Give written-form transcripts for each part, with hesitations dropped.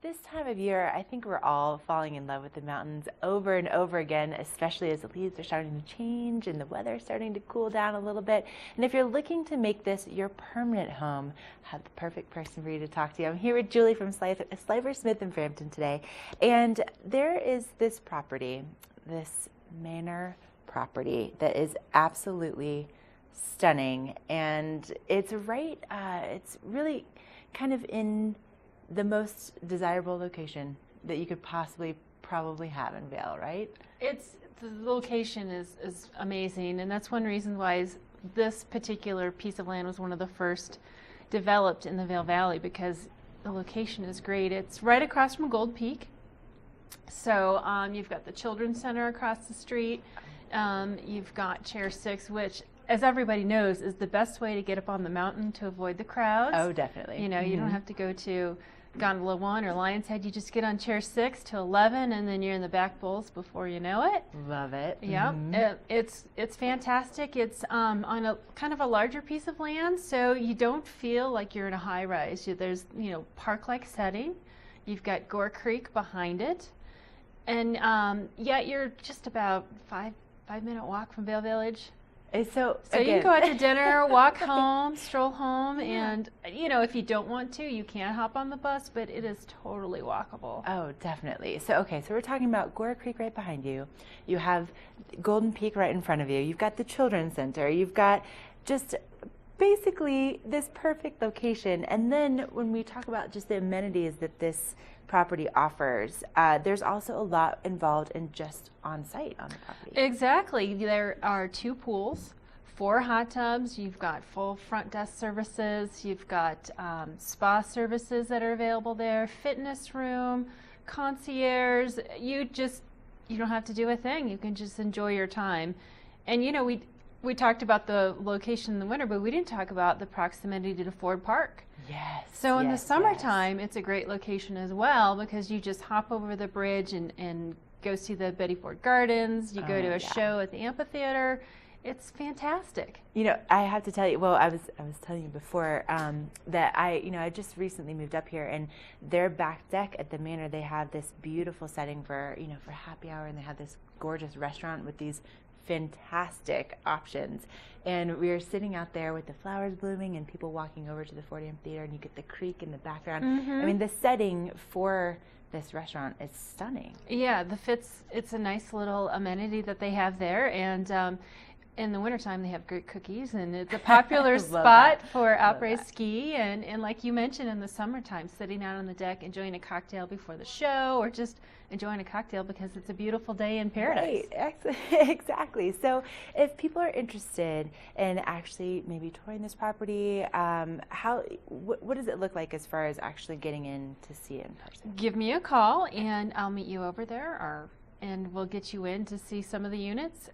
This time of year, I think we're all falling in love with the mountains over and over again, especially as the leaves are starting to change and the weather is starting to cool down a little bit. And if you're looking to make this your permanent home, I have the perfect person for you to talk to. I'm here with Julie from Slifer Smith in Frampton today. And there is this property, this manor property that is absolutely stunning. And it's it's really kind of in the most desirable location that you could probably have in Vail, right? The location is amazing, and that's one reason why this particular piece of land was one of the first developed in the Vail Valley, because the location is great. It's right across from Gold Peak, so you've got the Children's Center across the street. You've got Chair 6, which, as everybody knows, is the best way to get up on the mountain to avoid the crowds. Oh, definitely. You know, you don't have to go to Gondola 1 or Lion's Head. You just get on Chair 6 to 11, and then you're in the back bowls before you know it. Love it. Yeah, it's fantastic. It's on a kind of a larger piece of land, so you don't feel like you're in a high rise. There's, park-like setting. You've got Gore Creek behind it, and yet you're just about five-minute walk from Vail Village. So you can go out to dinner, walk home, stroll home, and if you don't want to, you can hop on the bus, but it is totally walkable. Oh, definitely. So we're talking about Gore Creek right behind you. You have Golden Peak right in front of you. You've got the Children's Center. You've got just basically this perfect location. And then when we talk about just the amenities that this property offers, there's also a lot involved in just on site on the property. Exactly. There are 2 pools, 4 hot tubs. You've got full front desk services. You've got spa services that are available there, fitness room, concierge. You don't have to do a thing. You can just enjoy your time. And we talked about the location in the winter, but we didn't talk about the proximity to Ford Park. Yes. So in the summertime, it's a great location as well, because you just hop over the bridge and go see the Betty Ford Gardens. You go to a show at the amphitheater. It's fantastic. I have to tell you, well, I was telling you before that I just recently moved up here, and their back deck at the manor, they have this beautiful setting for happy hour, and they have this gorgeous restaurant with these fantastic options. And we were sitting out there with the flowers blooming and people walking over to the Ford Amphitheater, and you get the creek in the background. I mean, the setting for this restaurant is stunning. Yeah, it's a nice little amenity that they have there, and in the wintertime they have great cookies, and it's a popular spot for après ski, and like you mentioned, in the summertime, sitting out on the deck enjoying a cocktail before the show, or just enjoying a cocktail because it's a beautiful day in paradise. Right, exactly. So if people are interested in actually maybe touring this property, what does it look like as far as actually getting in to see it in person? Give me a call and I'll meet you over there, and we'll get you in to see some of the units.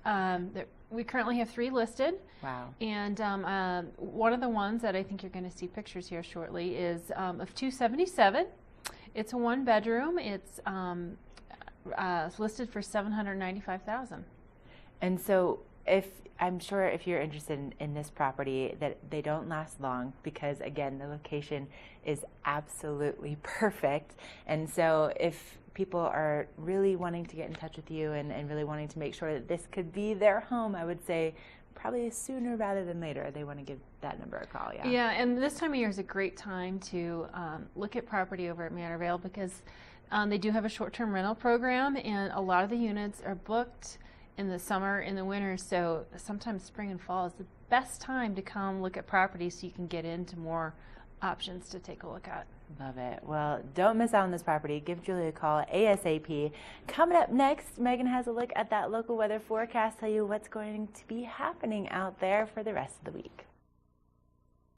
We currently have 3 listed. Wow. And one of the ones that I think you're going to see pictures here shortly is of 277. It's a 1-bedroom. It's listed for $795,000. And so I'm sure if you're interested in this property, that they don't last long, because again, the location is absolutely perfect. And so if people are really wanting to get in touch with you and really wanting to make sure that this could be their home, I would say probably sooner rather than later, they want to give that number a call. Yeah, and this time of year is a great time to look at property over at Manor Vail, because they do have a short-term rental program, and a lot of the units are booked in the summer, in the winter, so sometimes spring and fall is the best time to come look at property so you can get into more options to take a look at. Love it. Well, don't miss out on this property. Give Julie a call ASAP. Coming up next, Megan has a look at that local weather forecast, tell you what's going to be happening out there for the rest of the week.